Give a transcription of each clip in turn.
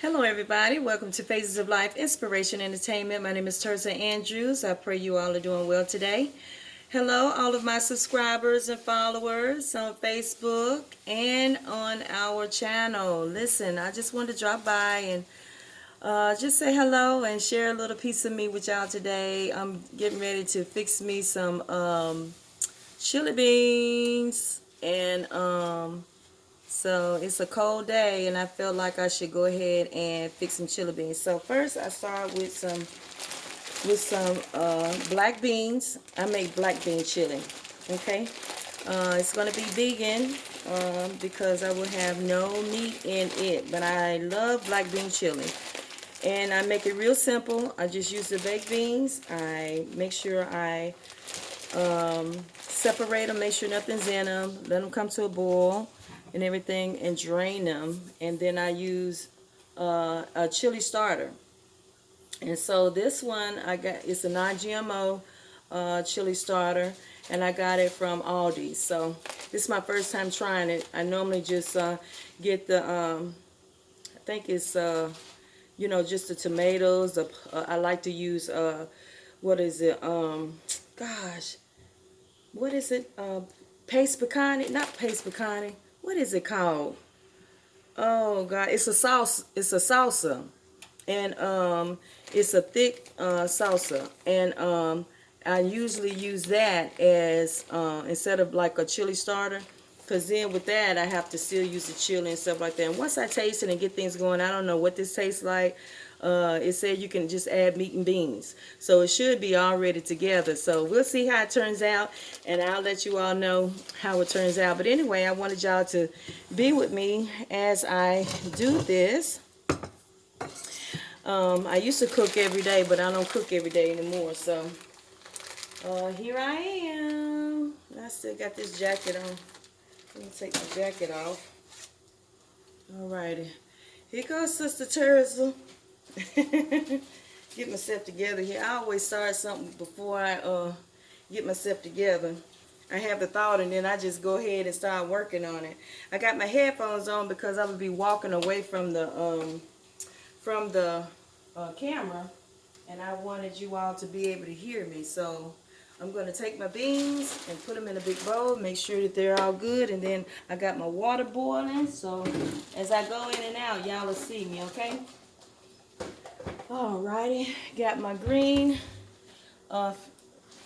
Hello, everybody. Welcome to Phases of Life Inspiration Entertainment. My name is Teresa Andrews. I pray you all are doing well today. Hello, all of my subscribers and followers on Facebook and on our channel. Listen, I just wanted to drop by and just say hello and share a little piece of me with y'all today. I'm getting ready to fix me some chili beans and so it's a cold day and I felt like I should go ahead and fix some chili beans. So first I start with some black beans. I make black bean chili. Okay, it's gonna be vegan because I will have no meat in it. But I love black bean chili, and I make it real simple. I just use the baked beans. I make sure I separate them, make sure nothing's in them, let them come to a boil and everything, and drain them. And then I use a chili starter. And so this one I got, it's a non-GMO chili starter, and I got it from Aldi. So this is my first time trying it. I normally just get the I think it's you know, just the tomatoes. I like to use what is it? Gosh, what is it? Paste pecani? Not paste pecani. What is it called? Oh God, it's a sauce. It's a salsa, and it's a thick salsa, and I usually use that as instead of like a chili starter, because then with that I have to still use the chili and stuff like that. And once I taste it and get things going, I don't know what this tastes like. It said you can just add meat and beans, so it should be already together. So we'll see how it turns out, and I'll let you all know how it turns out. But anyway, I wanted y'all to be with me as I do this. I used to cook every day, but I don't cook every day anymore. So here I am. I still got this jacket on. Let me take my jacket off. Alrighty, here goes Sister Teresa. Get myself together here. I always start something before I get myself together. I have the thought and then I just go ahead and start working on it. I got my headphones on because I would be walking away from the camera, and I wanted you all to be able to hear me. So I'm going to take my beans and put them in a big bowl, make sure that they're all good, and then I got my water boiling, so as I go in and out, y'all will see me, okay? Alrighty, got my green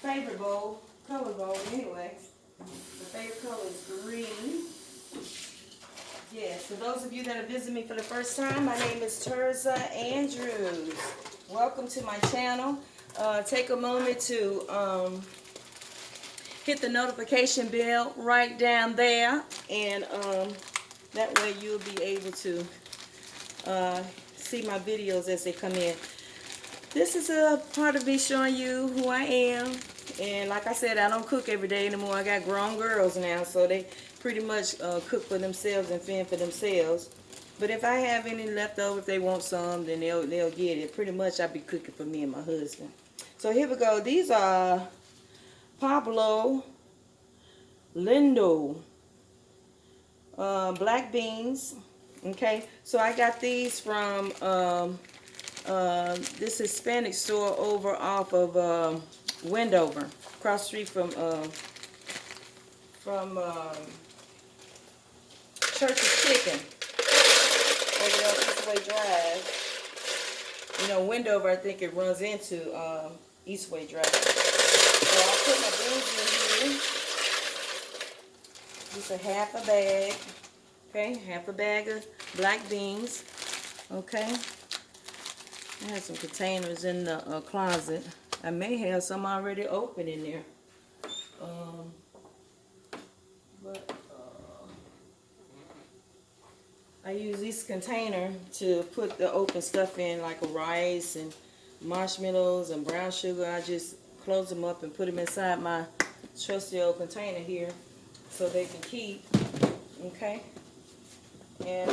favorite bowl, color bowl anyway. The favorite color is green. Yes, for those of you that are visiting me for the first time, my name is Teresa Andrews. Welcome to my channel. Take a moment to hit the notification bell right down there, and that way you'll be able to see my videos as they come in. This is a part of me showing you who I am, and like I said, I don't cook every day anymore. I got grown girls now, so they pretty much cook for themselves and fend for themselves. But if I have any left over, if they want some, then they'll get it. Pretty much I be cooking for me and my husband. So here we go. These are Pablo Lindo black beans. Okay, so I got these from this Hispanic store over off of Wendover, across the street from Church's Chicken, over there on Eastway Drive. You know, Wendover, I think it runs into Eastway Drive. So I'll put my beans in here. Just a half a bag. Okay, half a bag of black beans. Okay. I have some containers in the closet. I may have some already open in there. But I use this container to put the open stuff in, like rice and marshmallows and brown sugar. I just close them up and put them inside my trusty old container here so they can keep. Okay. And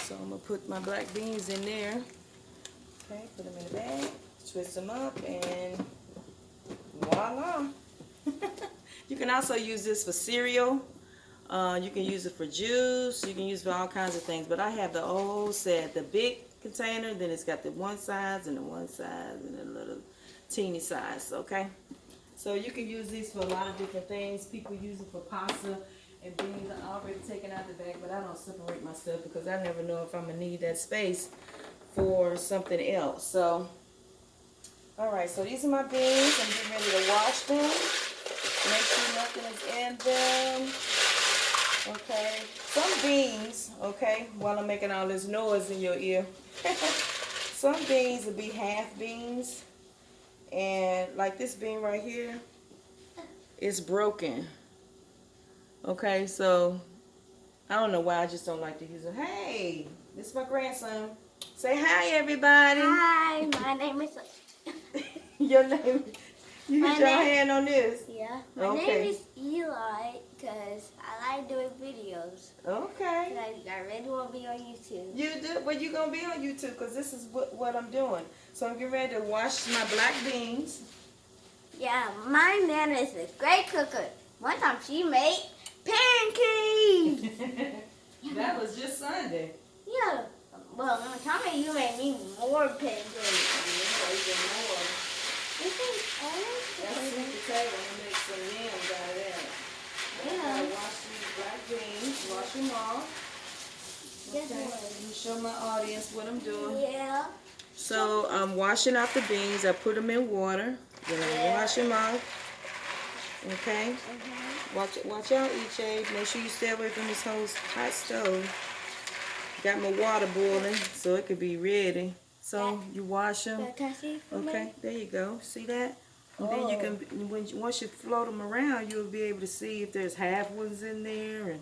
so I'm going to put my black beans in there. Okay, put them in the bag, twist them up, and voila. You can also use this for cereal. You can use it for juice. You can use it for all kinds of things. But I have the old set, the big container. Then it's got the one size and the one size and the little teeny size. Okay. So you can use these for a lot of different things. People use it for pasta and beans. I already taken out the bag, but I don't separate my stuff because I never know if I'm gonna need that space for something else. So, all right. So these are my beans. I'm getting ready to wash them. Make sure nothing is in them. Okay. Some beans, okay, while I'm making all this noise in your ear, some beans will be half beans. And like this bean right here, it's broken. Okay, so I don't know why I just don't like to use it. Hey, this is my grandson. Say hi, everybody. Hi, my name is... Your name, you get your hand on this? Yeah. My name is Eli because I like doing videos. Okay. I really want to be on YouTube. You do? Well, you're going to be on YouTube because this is what I'm doing. So I'm getting ready to wash my black beans. Yeah, my Nana is a great cooker. One time she made pancakes. That was just Sunday. Yeah. Well, tell me you made me more pancakes. Even more. You think That's sweet potato. I'm going to make some yams out of that. Yeah. I gotta wash these black beans. Wash them off. Okay. Let me show my audience what I'm doing. Yeah. So I'm washing out the beans. I put them in water. Then I wash them off. Okay. Watch out, EJ. Make sure you stay away from this whole hot stove. Got my water boiling so it could be ready. So you wash them. Okay. There you go. See that? And then you can, once you float them around, you'll be able to see if there's half ones in there and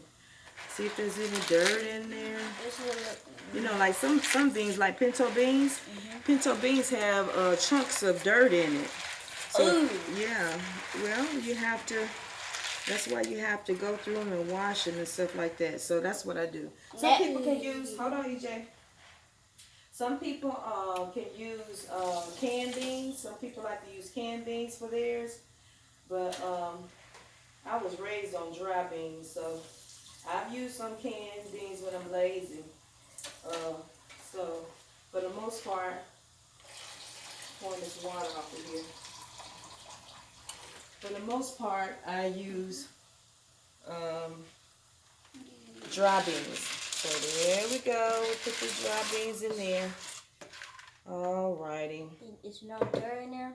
see if there's any dirt in there. You know, like some beans, like pinto beans. Pinto beans have chunks of dirt in it. So, yeah. Well, you have to, that's why you have to go through them and wash them and stuff like that. So that's what I do. Some people can use, hold on, EJ. Some people can use canned beans. Some people like to use canned beans for theirs. But I was raised on dry beans, so I've used some canned beans when I'm lazy. So, for the most part, pouring this water off of here. For the most part, I use dry beans. So there we go. We put the dry beans in there. Alrighty. There's no dirt in there?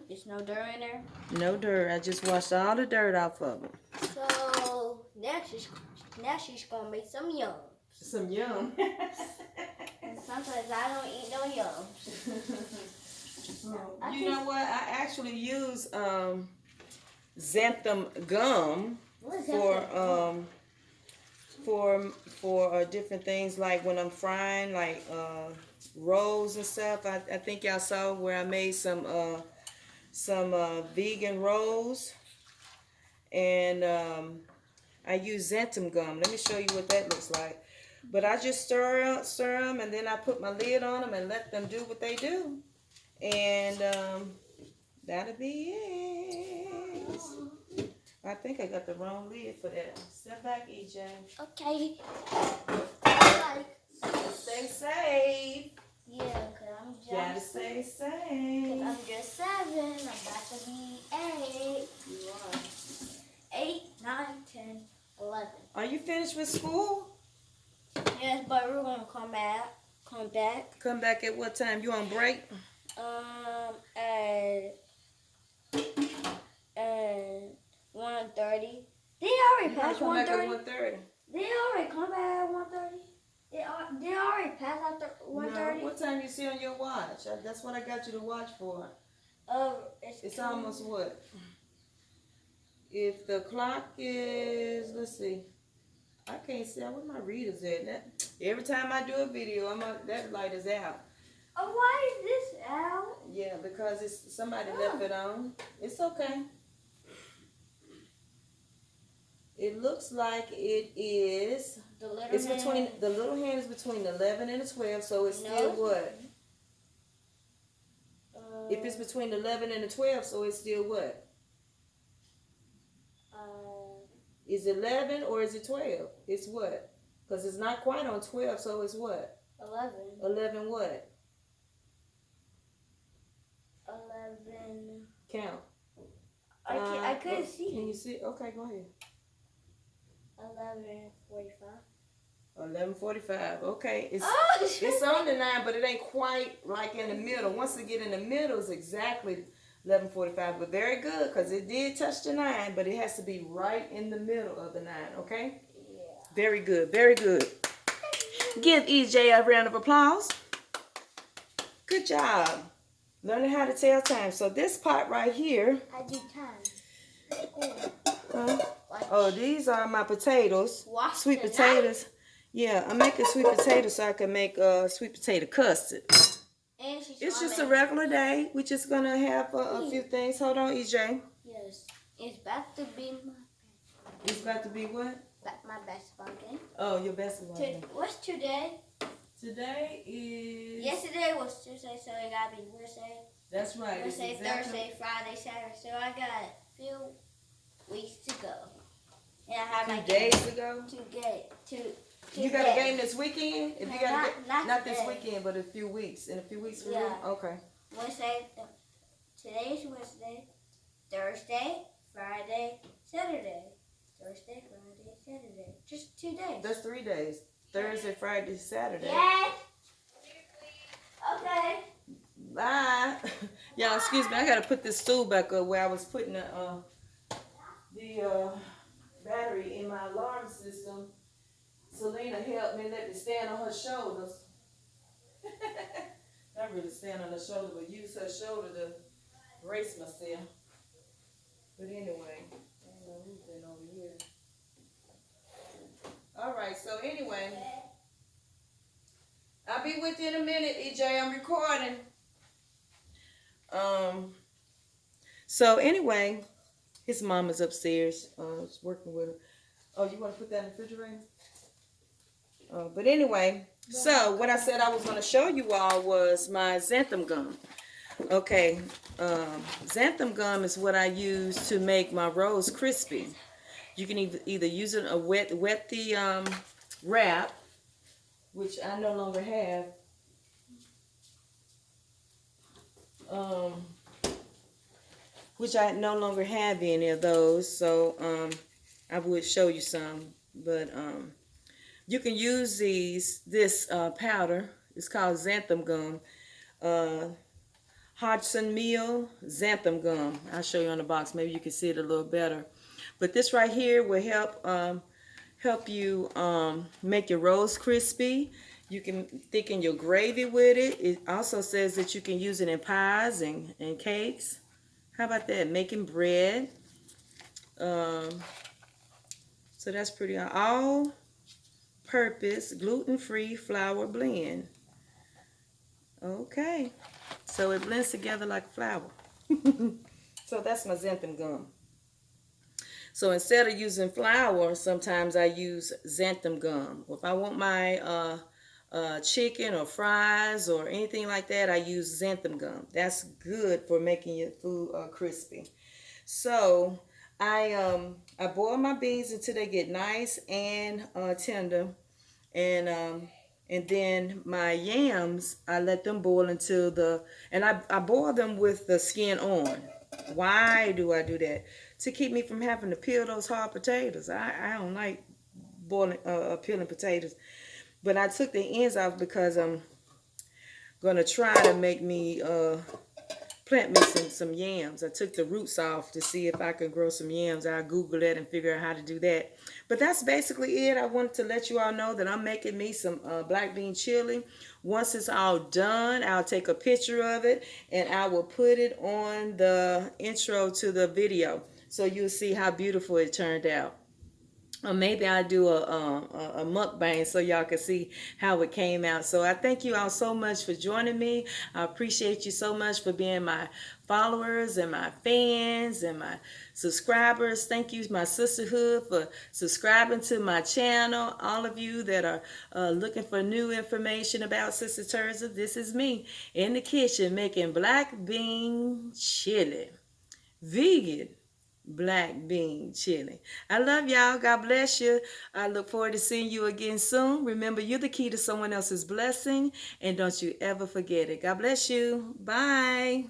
There's no dirt in there? No dirt. I just washed all the dirt off of them. So now she's gonna make some yums. Some yum. And sometimes I don't eat no yums. You know what? I actually use xanthan gum for different things, like when I'm frying, like rolls and stuff. I think y'all saw where I made some vegan rolls, and I use xanthan gum. Let me show you what that looks like. But I just stir them, and then I put my lid on them and let them do what they do, and that'll be it. I think I got the wrong lid for that. Step back, EJ. Okay. Stay safe. Yeah, because I'm just... Gotta stay safe. I'm just 7. I'm about to be 8. You are. 8, 9, 10, 11. Are you finished with school? Yes, but we're going to come back. Come back at what time? You on break? At 1:30. They already passed 1:30. They already come back at 1:30. They already passed after 1:30. No, what time you see on your watch? That's what I got you to watch for. It's almost what? If the clock is, let's see. I can't see. Where my readers at? Every time I do a video, that light is out. Oh, why is this out? Yeah, because somebody left it on. It's okay. It looks like it is. The little hand is between the 11 and the 12, so it's still what? If it's between the 11 and the 12, so it's still what? Is it 11 or is it 12? It's what? Because it's not quite on 12, so it's what? 11. 11 what? 11. Count. I couldn't see. Can you see? Okay, go ahead. 11:45. 11:45. Okay, it's Oh, it's on the 9, but it ain't quite like in the middle. Once it get in the middle, it's exactly 11:45. But very good, because it did touch the 9, but it has to be right in the middle of the 9. Okay. Yeah. Very good. Very good. Give EJ a round of applause. Good job. Learning how to tell time. So this part right here. I do time. Huh? Oh, these are my potatoes. Wash Sweet the potatoes. Yeah, I'm making sweet potatoes so I can make sweet potato custard. And she's It's just a regular day. We're just going to have a few things. Hold on, EJ. Yes. It's about to be It's about to be what? my basketball game. Oh, your basketball game. What's today? Today is... Yesterday was Tuesday, so it got to be Wednesday. That's right. Wednesday, exactly... Thursday, Friday, Saturday. So I got a few weeks to go. And I have 2 days to go? You got a game this weekend? If you got not this today. weekend, but a few weeks. In a few weeks for Yeah. you? Okay. Wednesday, today is Wednesday, Thursday, Friday, Saturday. Thursday, Friday, Saturday. Just 2 days. That's 3 days. Thursday, Friday, Saturday. Yes. Okay. Bye. Y'all, excuse me. I got to put this stool back up where I was putting the battery in my alarm system. Selena helped me, let me stand on her shoulders. Not really stand on her shoulder, but use her shoulder to brace myself. But anyway, I don't know who's been over here. All right, so anyway, I'll be with you in a minute, EJ. I'm recording. So anyway, his mom is upstairs. Is working with her. Oh, you want to put that in the refrigerator? But anyway, so what I said I was going to show you all was my xanthan gum. Okay, xanthan gum is what I use to make my rolls crispy. You can either use it or wet the wrap, which I no longer have. Which I no longer have any of those, so I would show you some, but you can use this powder. It's called xanthan gum, Hodgson Mill xanthan gum. I'll show you on the box. Maybe you can see it a little better. But this right here will help you make your rolls crispy. You can thicken your gravy with it. It also says that you can use it in pies and cakes. How about that? Making bread. So that's pretty all-purpose gluten-free flour blend. Okay. So it blends together like flour. So that's my xanthan gum. So instead of using flour, sometimes I use xanthan gum. If I want my chicken or fries or anything like that, I use xanthan gum. That's good for making your food crispy. So I boil my beans until they get nice and tender, and then my yams, I let them boil until I boil them with the skin on. Why do I do that? To keep me from having to peel those hard potatoes. I don't like peeling potatoes. But I took the ends off because I'm going to try to make me, plant me some yams. I took the roots off to see if I could grow some yams. I'll Google that and figure out how to do that. But that's basically it. I wanted to let you all know that I'm making me some black bean chili. Once it's all done, I'll take a picture of it and I will put it on the intro to the video. So you'll see how beautiful it turned out. Or maybe I'll do a mukbang so y'all can see how it came out. So I thank you all so much for joining me. I appreciate you so much for being my followers and my fans and my subscribers. Thank you, my sisterhood, for subscribing to my channel. All of you that are looking for new information about Sister Terza, this is me in the kitchen making black bean chili. Vegan. black bean chili. I love y'all. God bless you. I look forward to seeing you again soon. Remember, you're the key to someone else's blessing, and don't you ever forget it. God bless you. Bye.